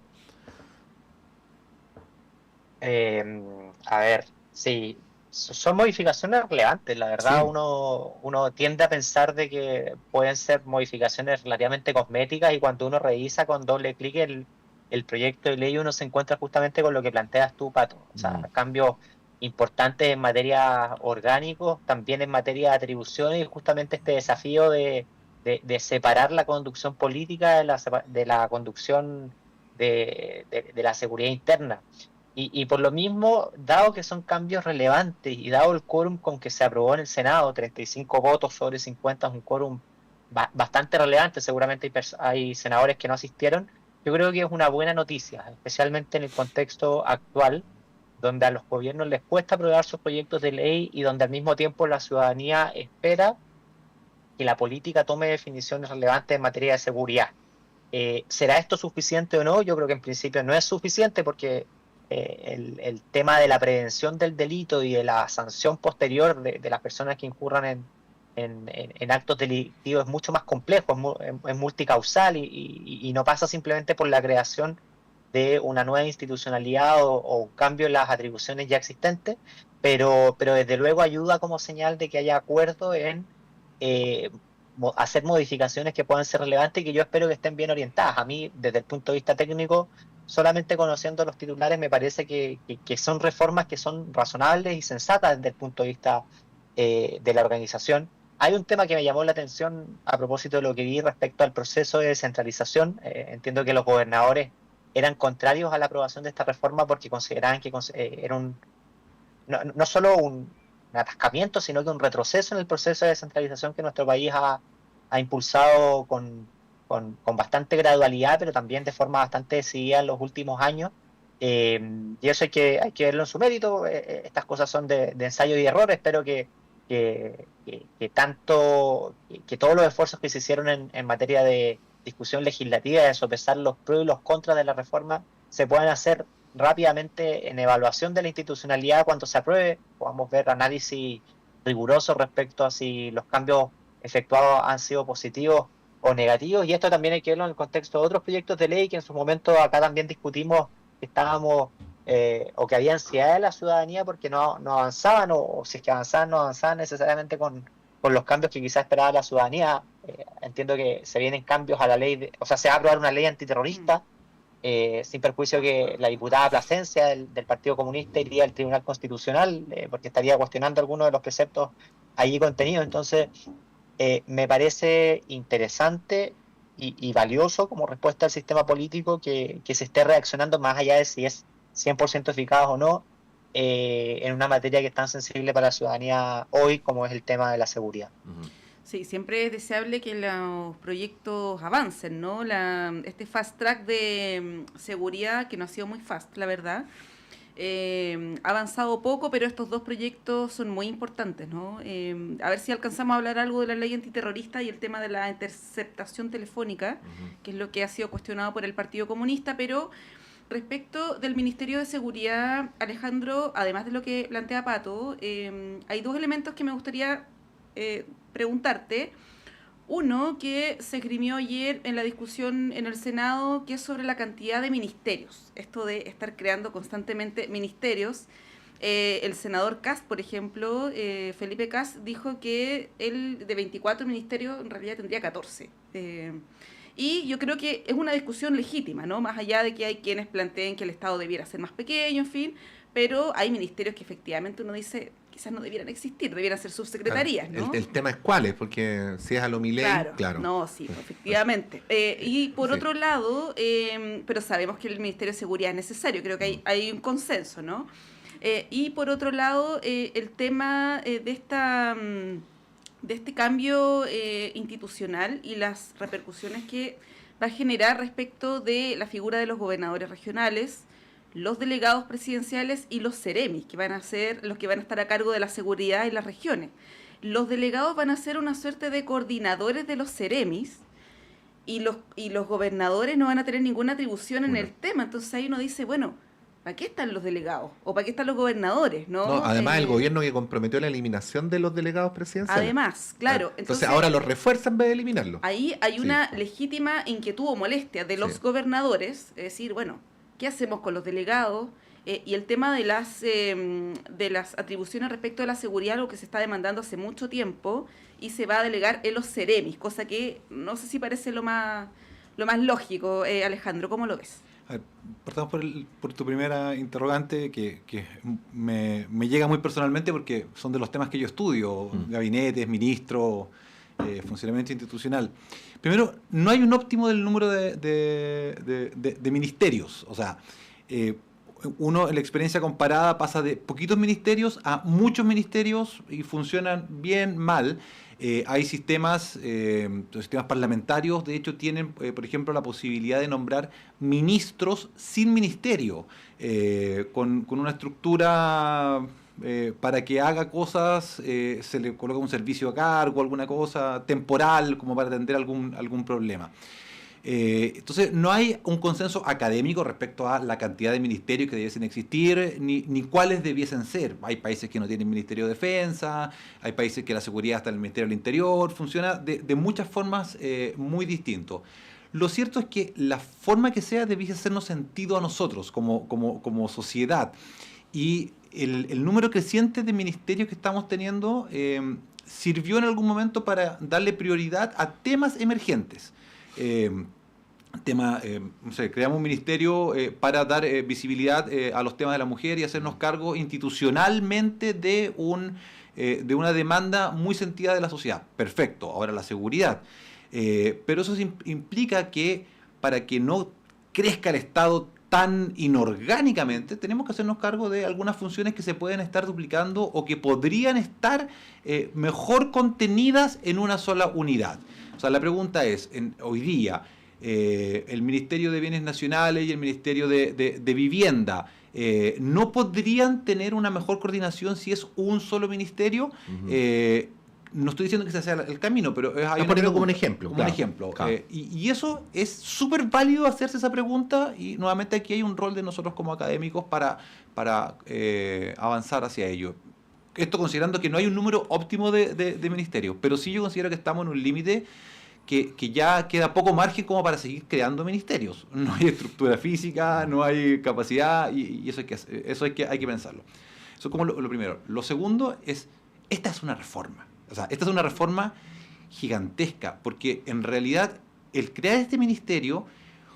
A ver, sí, son modificaciones relevantes, la verdad. Sí. Uno tiende a pensar de que pueden ser modificaciones relativamente cosméticas, y cuando uno revisa con doble clic el proyecto de ley, uno se encuentra justamente con lo que planteas tú, Pato. O sea, cambios importantes en materia orgánicos, también en materia de atribuciones, y justamente este desafío de separar la conducción política de la conducción de la seguridad interna. Y por lo mismo, dado que son cambios relevantes y dado el quórum con que se aprobó en el Senado, 35 votos sobre 50, es un quórum bastante relevante, seguramente hay senadores que no asistieron, yo creo que es una buena noticia, especialmente en el contexto actual, donde a los gobiernos les cuesta aprobar sus proyectos de ley y donde al mismo tiempo la ciudadanía espera que la política tome definiciones relevantes en materia de seguridad. ¿Será esto suficiente o no? Yo creo que en principio no es suficiente, porque el tema de la prevención del delito y de la sanción posterior de las personas que incurran en actos delictivos es mucho más complejo, es multicausal y no pasa simplemente por la creación de una nueva institucionalidad o un cambio en las atribuciones ya existentes, pero desde luego ayuda como señal de que haya acuerdo en hacer modificaciones que puedan ser relevantes y que yo espero que estén bien orientadas. A mí, desde el punto de vista técnico, solamente conociendo los titulares, me parece que son reformas que son razonables y sensatas desde el punto de vista de la organización. Hay un tema que me llamó la atención a propósito de lo que vi respecto al proceso de descentralización. Entiendo que los gobernadores eran contrarios a la aprobación de esta reforma porque consideraban que era no solo un atascamiento, sino que un retroceso en el proceso de descentralización que nuestro país ha impulsado con bastante gradualidad, pero también de forma bastante decidida en los últimos años. Y eso hay que verlo en su mérito. Estas cosas son de ensayo y error. Espero que todos los esfuerzos que se hicieron en materia de discusión legislativa, de sopesar los pros y los contras de la reforma, se puedan hacer rápidamente en evaluación de la institucionalidad cuando se apruebe. Podamos ver análisis rigurosos respecto a si los cambios efectuados han sido positivos o negativos, y esto también hay que verlo en el contexto de otros proyectos de ley que en su momento acá también discutimos, que estábamos o que había ansiedad de la ciudadanía porque no avanzaban, o si es que avanzaban, no avanzaban necesariamente con los cambios que quizás esperaba la ciudadanía. Entiendo que se vienen cambios a la ley, se va a aprobar una ley antiterrorista, sin perjuicio que la diputada Plasencia del Partido Comunista iría al Tribunal Constitucional porque estaría cuestionando algunos de los preceptos allí contenidos. Entonces, me parece interesante y valioso como respuesta al sistema político que se esté reaccionando más allá de si es 100% eficaz o no, en una materia que es tan sensible para la ciudadanía hoy como es el tema de la seguridad. Sí, siempre es deseable que los proyectos avancen, ¿no? Este fast track de seguridad, que no ha sido muy fast, la verdad, ha avanzado poco, pero estos dos proyectos son muy importantes, ¿no? A ver si alcanzamos a hablar algo de la ley antiterrorista y el tema de la interceptación telefónica, que es lo que ha sido cuestionado por el Partido Comunista, pero respecto del Ministerio de Seguridad, Alejandro, además de lo que plantea Pato, hay dos elementos que me gustaría preguntarte. Uno, que se esgrimió ayer en la discusión en el Senado, que es sobre la cantidad de ministerios. Esto de estar creando constantemente ministerios. El senador Kast, por ejemplo, Felipe Kast, dijo que él de 24 ministerios en realidad tendría 14. Y yo creo que es una discusión legítima, ¿no? Más allá de que hay quienes planteen que el Estado debiera ser más pequeño, en fin, pero hay ministerios que efectivamente uno dice quizás no debieran existir, debieran ser subsecretarías, ¿no? El tema es cuáles, porque si es a lo Milei, claro. No, sí, efectivamente. Y por otro lado, pero sabemos que el Ministerio de Seguridad es necesario, creo que hay un consenso, ¿no? Y por otro lado, el tema de este cambio institucional y las repercusiones que va a generar respecto de la figura de los gobernadores regionales, los delegados presidenciales y los seremis, que van a ser los que van a estar a cargo de la seguridad en las regiones. Los delegados van a ser una suerte de coordinadores de los seremis y los gobernadores no van a tener ninguna atribución en el tema. Entonces ahí uno dice, bueno, ¿para qué están los delegados? ¿O para qué están los gobernadores? No, además el gobierno que comprometió la eliminación de los delegados presidenciales. Además, claro. Entonces ahora los refuerza en vez de eliminarlos. Ahí hay una legítima inquietud o molestia de los gobernadores, es decir, bueno, ¿qué hacemos con los delegados? Y el tema de las atribuciones respecto a la seguridad, algo que se está demandando hace mucho tiempo, y se va a delegar en los seremis, cosa que no sé si parece lo más lógico. Alejandro, ¿cómo lo ves? A ver, partamos por tu primera interrogante, que me llega muy personalmente porque son de los temas que yo estudio, gabinetes, ministros, funcionamiento institucional. Primero, no hay un óptimo del número de ministerios. O sea, uno en la experiencia comparada pasa de poquitos ministerios a muchos ministerios y funcionan bien, mal. Hay sistemas parlamentarios, de hecho tienen, por ejemplo, la posibilidad de nombrar ministros sin ministerio, con una estructura para que haga cosas, se le coloca un servicio a cargo, alguna cosa temporal, como para atender algún problema. Entonces, no hay un consenso académico respecto a la cantidad de ministerios que debiesen existir, ni cuáles debiesen ser. Hay países que no tienen Ministerio de Defensa, hay países que la seguridad está en el Ministerio del Interior, funciona de muchas formas muy distintas. Lo cierto es que la forma que sea debiese hacernos sentido a nosotros como sociedad. Y el número creciente de ministerios que estamos teniendo sirvió en algún momento para darle prioridad a temas emergentes. Creamos un ministerio para dar visibilidad a los temas de la mujer y hacernos cargo institucionalmente de una demanda muy sentida de la sociedad. Perfecto, ahora la seguridad. Pero eso implica que para que no crezca el Estado tan inorgánicamente, tenemos que hacernos cargo de algunas funciones que se pueden estar duplicando o que podrían estar mejor contenidas en una sola unidad. O sea, la pregunta es, hoy día, el Ministerio de Bienes Nacionales y el Ministerio de Vivienda, ¿no podrían tener una mejor coordinación si es un solo ministerio? No estoy diciendo que ese sea el camino, pero Estás poniendo como un ejemplo. Como un ejemplo. Claro. Y eso es súper válido hacerse esa pregunta, y nuevamente aquí hay un rol de nosotros como académicos para avanzar hacia ello. Esto considerando que no hay un número óptimo de ministerios, pero sí yo considero que estamos en un límite que ya queda poco margen como para seguir creando ministerios. No hay estructura física, no hay capacidad, y eso hay que pensarlo. Eso es como lo primero. Lo segundo es, esta es una reforma. O sea, esta es una reforma gigantesca, porque en realidad el crear este ministerio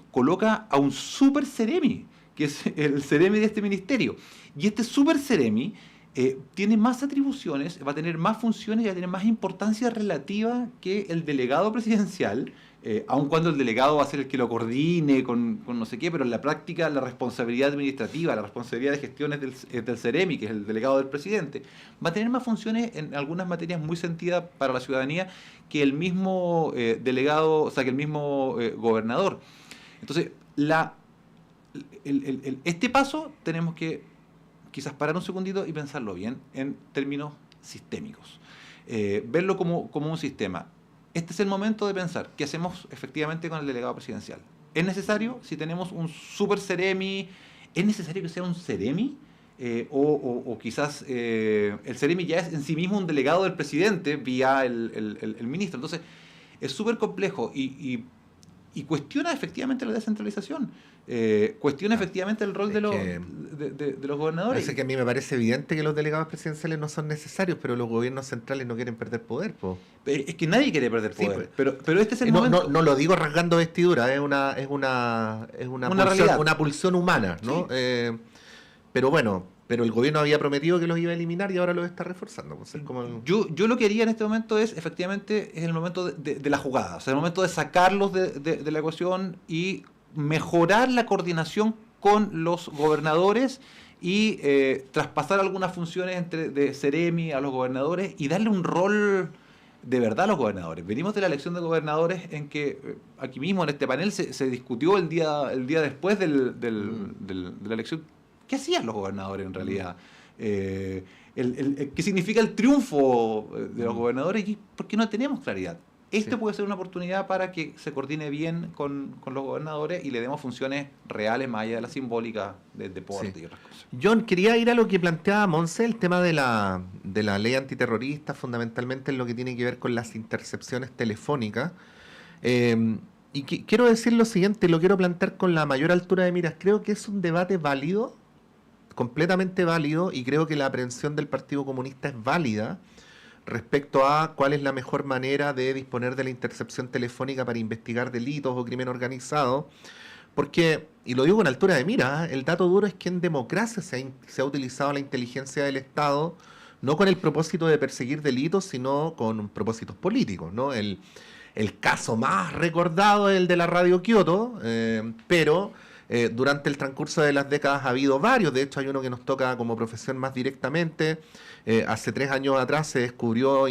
coloca a un super seremi, que es el seremi de este ministerio. Y este super seremi tiene más atribuciones, va a tener más funciones y va a tener más importancia relativa que el delegado presidencial, aun cuando el delegado va a ser el que lo coordine con no sé qué, pero en la práctica la responsabilidad administrativa, la responsabilidad de gestión es del CEREMI, que es el delegado del presidente, va a tener más funciones en algunas materias muy sentidas para la ciudadanía que el mismo delegado, o sea, que el mismo gobernador. Entonces, este paso tenemos que quizás parar un segundito y pensarlo bien en términos sistémicos. Verlo como un sistema. Este es el momento de pensar qué hacemos efectivamente con el delegado presidencial. ¿Es necesario? Si tenemos un super CEREMI, ¿es necesario que sea un CEREMI? O quizás el CEREMI ya es en sí mismo un delegado del presidente vía el ministro. Entonces, es súper complejo y cuestiona efectivamente la descentralización. Cuestiona efectivamente el rol de los gobernadores. Parece que a mí me parece evidente que los delegados presidenciales no son necesarios, pero los gobiernos centrales no quieren perder poder, po. Es que nadie quiere perder Sí, poder, pero este es el no, momento. no lo digo rasgando vestidura, es una realidad. una pulsión humana, ¿no? Sí. Pero bueno, pero el gobierno había prometido que los iba a eliminar y ahora los está reforzando. Pues es como Yo lo que haría en este momento es, efectivamente, es el momento de la jugada, o sea, el momento de sacarlos de la ecuación y mejorar la coordinación con los gobernadores y traspasar algunas funciones de CEREMI a los gobernadores y darle un rol de verdad a los gobernadores. Venimos de la elección de gobernadores en que aquí mismo en este panel se discutió el día después de la elección. ¿Qué hacían los gobernadores en realidad? ¿Qué significa el triunfo de los gobernadores? ¿Y por qué no tenemos claridad? Esto puede ser una oportunidad para que se coordine bien con los gobernadores y le demos funciones reales más allá de la simbólica del deporte y otras cosas. John, quería ir a lo que planteaba Monse, el tema de la ley antiterrorista, fundamentalmente en lo que tiene que ver con las intercepciones telefónicas. Y quiero decir lo siguiente, lo quiero plantear con la mayor altura de miras. Creo que es un debate válido, completamente válido, y creo que la aprehensión del Partido Comunista es válida respecto a cuál es la mejor manera de disponer de la intercepción telefónica para investigar delitos o crimen organizado. Porque, y lo digo con altura de mira, el dato duro es que en democracia se ha utilizado la inteligencia del Estado no con el propósito de perseguir delitos, sino con propósitos políticos, ¿no? El caso más recordado es el de la Radio Kioto, pero durante el transcurso de las décadas ha habido varios. De hecho, hay uno que nos toca como profesión más directamente. Hace 3 años atrás se descubrió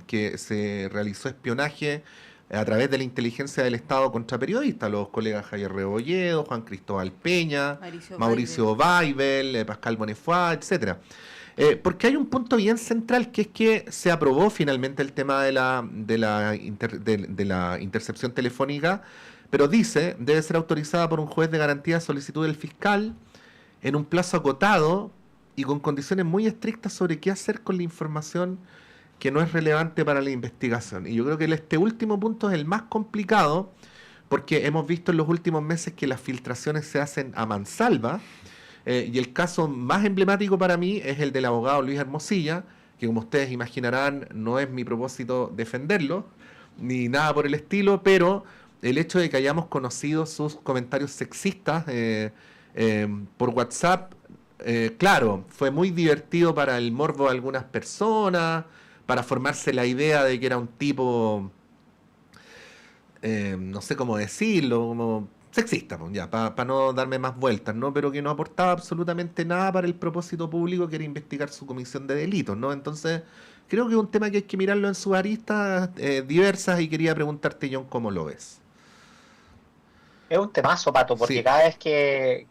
que se realizó espionaje a través de la inteligencia del Estado contra periodistas, los colegas Javier Rebolledo, Juan Cristóbal Peña, Mauricio Weibel, Pascal Bonnefoy, etcétera. Porque hay un punto bien central, que es que se aprobó finalmente el tema de la intercepción telefónica, pero dice, debe ser autorizada por un juez de garantía a solicitud del fiscal en un plazo acotado y con condiciones muy estrictas sobre qué hacer con la información que no es relevante para la investigación. Y yo creo que este último punto es el más complicado, porque hemos visto en los últimos meses que las filtraciones se hacen a mansalva, y el caso más emblemático para mí es el del abogado Luis Hermosilla, que como ustedes imaginarán no es mi propósito defenderlo, ni nada por el estilo, pero el hecho de que hayamos conocido sus comentarios sexistas por WhatsApp, claro, fue muy divertido para el morbo de algunas personas, para formarse la idea de que era un tipo, no sé cómo decirlo, como sexista, pues, ya, para no darme más vueltas, ¿no? Pero que no aportaba absolutamente nada para el propósito público, que era investigar su comisión de delitos, ¿no? Entonces, creo que es un tema que hay que mirarlo en sus aristas diversas, y quería preguntarte, John, ¿cómo lo ves? Es un temazo, Pato, porque Sí. cada vez que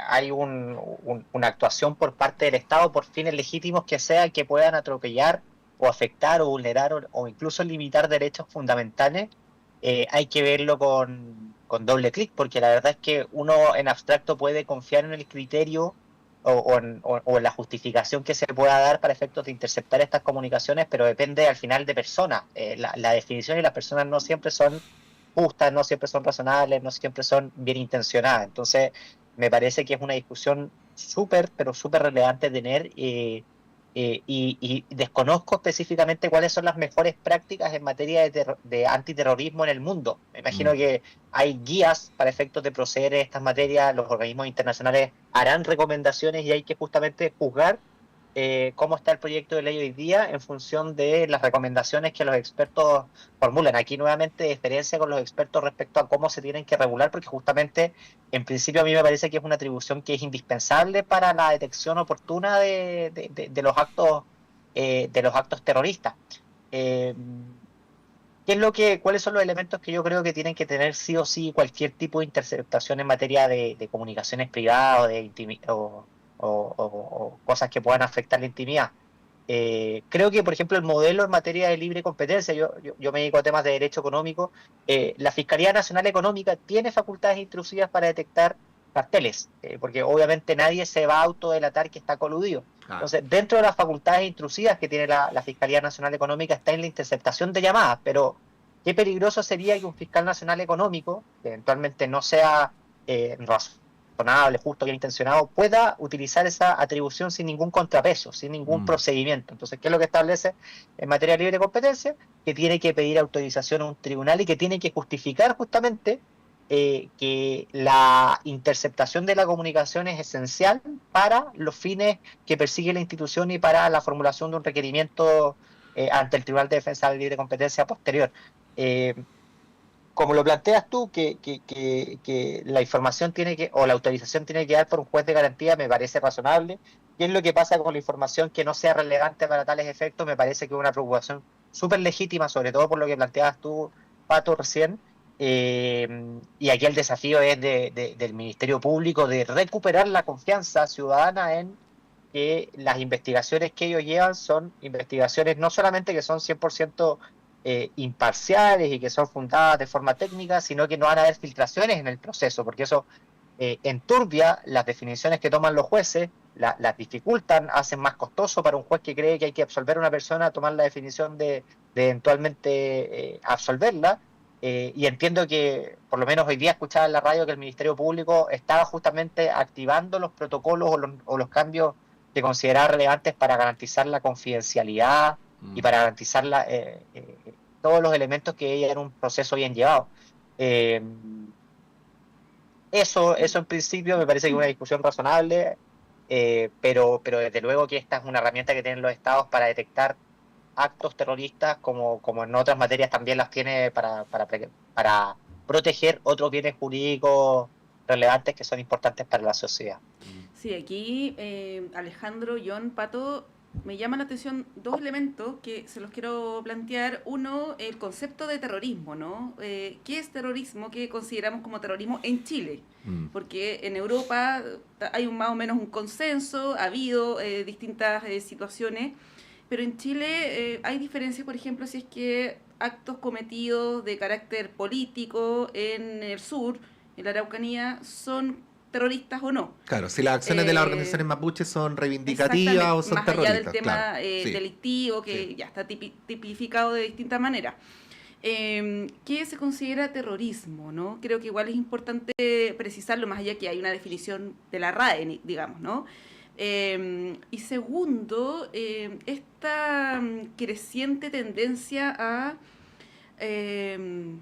hay una actuación por parte del Estado por fines legítimos que sean, que puedan atropellar o afectar o vulnerar o incluso limitar derechos fundamentales, hay que verlo con doble clic, porque la verdad es que uno en abstracto puede confiar en el criterio o en la justificación que se pueda dar para efectos de interceptar estas comunicaciones, pero depende al final de personas. La definición y las personas no siempre son justas, no siempre son razonables, no siempre son bien intencionadas. Entonces, me parece que es una discusión pero súper relevante tener, y desconozco específicamente cuáles son las mejores prácticas en materia de antiterrorismo en el mundo. Me imagino que hay guías para efectos de proceder en estas materias, los organismos internacionales harán recomendaciones y hay que justamente juzgar cómo está el proyecto de ley hoy día en función de las recomendaciones que los expertos formulan. Aquí nuevamente diferencia con los expertos respecto a cómo se tienen que regular, porque justamente en principio a mí me parece que es una atribución que es indispensable para la detección oportuna de los actos terroristas. ¿Cuáles son los elementos que yo creo que tienen que tener sí o sí cualquier tipo de interceptación en materia de comunicaciones privadas o cosas que puedan afectar la intimidad? Creo que, por ejemplo, el modelo en materia de libre competencia, yo me dedico a temas de derecho económico, la Fiscalía Nacional Económica tiene facultades intrusivas para detectar carteles, porque obviamente nadie se va a autodelatar que está coludido. Entonces, dentro de las facultades intrusivas que tiene la Fiscalía Nacional Económica está en la interceptación de llamadas, pero qué peligroso sería que un fiscal nacional económico, que eventualmente no sea razonable, justo, bien intencionado, pueda utilizar esa atribución sin ningún contrapeso, sin ningún procedimiento. Entonces, ¿qué es lo que establece en materia de libre competencia? Que tiene que pedir autorización a un tribunal y que tiene que justificar justamente que la interceptación de la comunicación es esencial para los fines que persigue la institución y para la formulación de un requerimiento ante el Tribunal de Defensa de Libre Competencia posterior. Como lo planteas tú, que la información o la autorización tiene que dar por un juez de garantía, me parece razonable. ¿Qué es lo que pasa con la información que no sea relevante para tales efectos? Me parece que es una preocupación súper legítima, sobre todo por lo que planteabas tú, Pato, recién. Y aquí el desafío es del Ministerio Público de recuperar la confianza ciudadana en que las investigaciones que ellos llevan son investigaciones no solamente que son 100% imparciales y que son fundadas de forma técnica, sino que no van a haber filtraciones en el proceso, porque eso enturbia las definiciones que toman los jueces, las dificultan, hacen más costoso para un juez que cree que hay que absolver a una persona, tomar la definición de eventualmente absolverla. Y entiendo que, por lo menos hoy día escuchaba en la radio que el Ministerio Público estaba justamente activando los protocolos o los cambios que consideraba relevantes para garantizar la confidencialidad y para garantizar todos los elementos que era un proceso bien llevado. Eso en principio me parece que es una discusión razonable, pero desde luego que esta es una herramienta que tienen los estados para detectar actos terroristas, como en otras materias también las tiene para proteger otros bienes jurídicos relevantes que son importantes para la sociedad. Sí, aquí Alejandro, John, Pato, me llaman la atención dos elementos que se los quiero plantear. Uno, el concepto de terrorismo, ¿no? ¿Qué es terrorismo? ¿Qué consideramos como terrorismo en Chile? Porque en Europa hay más o menos un consenso, ha habido distintas situaciones, pero en Chile hay diferencias, por ejemplo, si es que actos cometidos de carácter político en el sur, en la Araucanía, son terroristas o no. Claro, si las acciones de las organizaciones mapuches son reivindicativas o son más terroristas. Allá del tema claro, sí. delictivo, que ya está tipificado de distinta manera. ¿Qué se considera terrorismo, ¿no? Creo que igual es importante precisarlo, más allá que hay una definición de la RAE, digamos, ¿no? Y segundo, esta creciente tendencia a,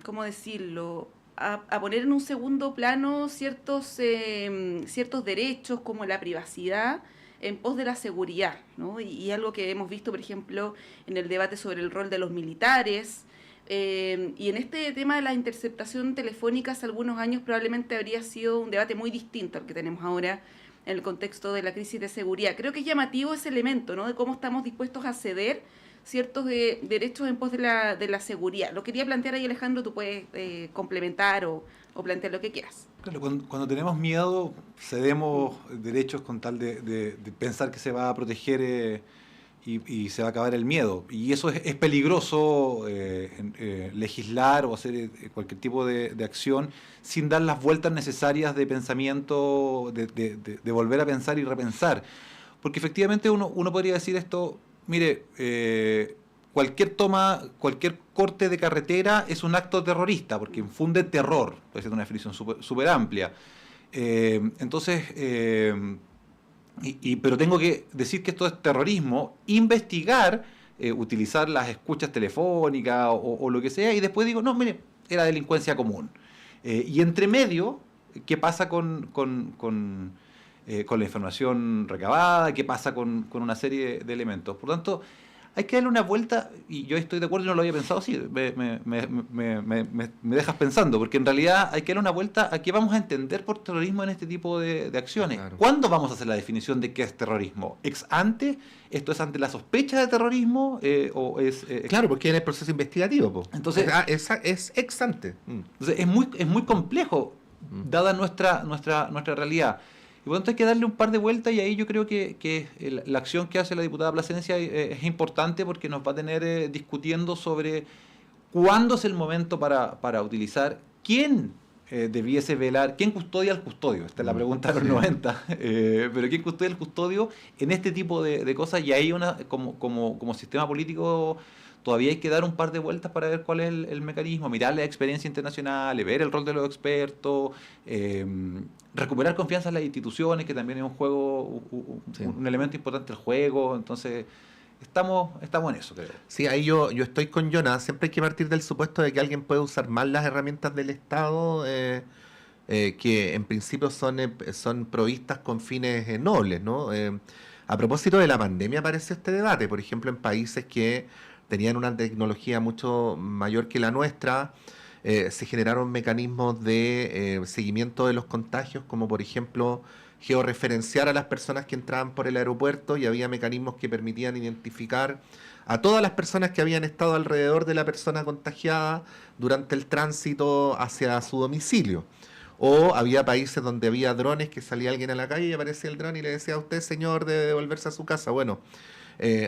¿cómo decirlo?, a poner en un segundo plano ciertos derechos como la privacidad en pos de la seguridad, ¿no? Y algo que hemos visto, por ejemplo, en el debate sobre el rol de los militares, y en este tema de la interceptación telefónica hace algunos años probablemente habría sido un debate muy distinto al que tenemos ahora en el contexto de la crisis de seguridad. Creo que es llamativo ese elemento, ¿no?, de cómo estamos dispuestos a ceder ciertos derechos en pos de la seguridad. Lo quería plantear ahí, Alejandro, tú puedes complementar o plantear lo que quieras. Claro, cuando tenemos miedo, cedemos derechos con tal de pensar que se va a proteger y se va a acabar el miedo. Y eso es peligroso, legislar o hacer cualquier tipo de acción sin dar las vueltas necesarias de pensamiento, de volver a pensar y repensar. Porque efectivamente uno podría decir esto: mire, cualquier corte de carretera es un acto terrorista, porque infunde terror. Puede ser una definición súper amplia. Pero tengo que decir que esto es terrorismo, investigar, utilizar las escuchas telefónicas o lo que sea, y después digo, no, mire, era delincuencia común. Y entre medio, ¿qué pasa con con la información recabada, qué pasa con una serie de elementos. Por lo tanto, hay que darle una vuelta, y yo estoy de acuerdo y no lo había pensado así, me dejas pensando, porque en realidad hay que darle una vuelta a qué vamos a entender por terrorismo en este tipo de acciones. Claro. ¿Cuándo vamos a hacer la definición de qué es terrorismo? ¿Ex ante? ¿Esto es ante la sospecha de terrorismo? ¿O es Claro, porque en el proceso investigativo, po. Entonces- es ex ante. Entonces es muy complejo, dada nuestra realidad. Y por lo tanto hay que darle un par de vueltas, y ahí yo creo que la acción que hace la diputada Plasencia es importante, porque nos va a tener discutiendo sobre cuándo es el momento para utilizar, quién debiese velar, quién custodia al custodio. Esta es la pregunta de los Sí. 90. Pero quién custodia al custodio en este tipo de cosas, y ahí como sistema político todavía hay que dar un par de vueltas para ver cuál es el mecanismo, mirar la experiencia internacional, ver el rol de los expertos, recuperar confianza en las instituciones, que también es un juego, Sí. un elemento importante del juego. Entonces, estamos en eso, creo. Sí, ahí yo estoy con Jonas. Siempre hay que partir del supuesto de que alguien puede usar mal las herramientas del Estado, que en principio son provistas con fines nobles, ¿no? A propósito de la pandemia apareció este debate, por ejemplo, en países que tenían una tecnología mucho mayor que la nuestra, se generaron mecanismos de seguimiento de los contagios, como por ejemplo georreferenciar a las personas que entraban por el aeropuerto, y había mecanismos que permitían identificar a todas las personas que habían estado alrededor de la persona contagiada durante el tránsito hacia su domicilio. O había países donde había drones, que salía alguien a la calle y aparecía el dron y le decía: a usted, señor, debe devolverse a su casa. Bueno,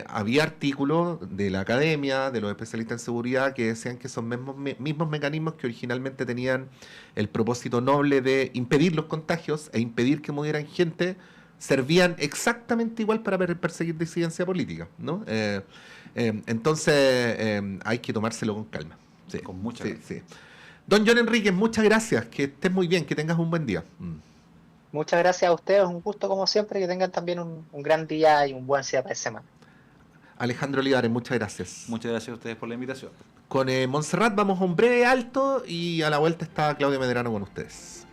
había artículos de la academia, de los especialistas en seguridad, que decían que esos mismos mecanismos que originalmente tenían el propósito noble de impedir los contagios e impedir que murieran gente, servían exactamente igual para perseguir disidencia política, ¿no? Entonces hay que tomárselo con calma. Sí, Con mucha calma. sí. Don John Enríquez, muchas gracias, que estés muy bien, que tengas un buen día. Muchas gracias a ustedes, un gusto como siempre, que tengan también un gran día y un buen cierre de semana. Alejandro Olivares, muchas gracias. Muchas gracias a ustedes por la invitación. Con Montserrat vamos a un breve alto, y a la vuelta está Claudio Medrano con ustedes.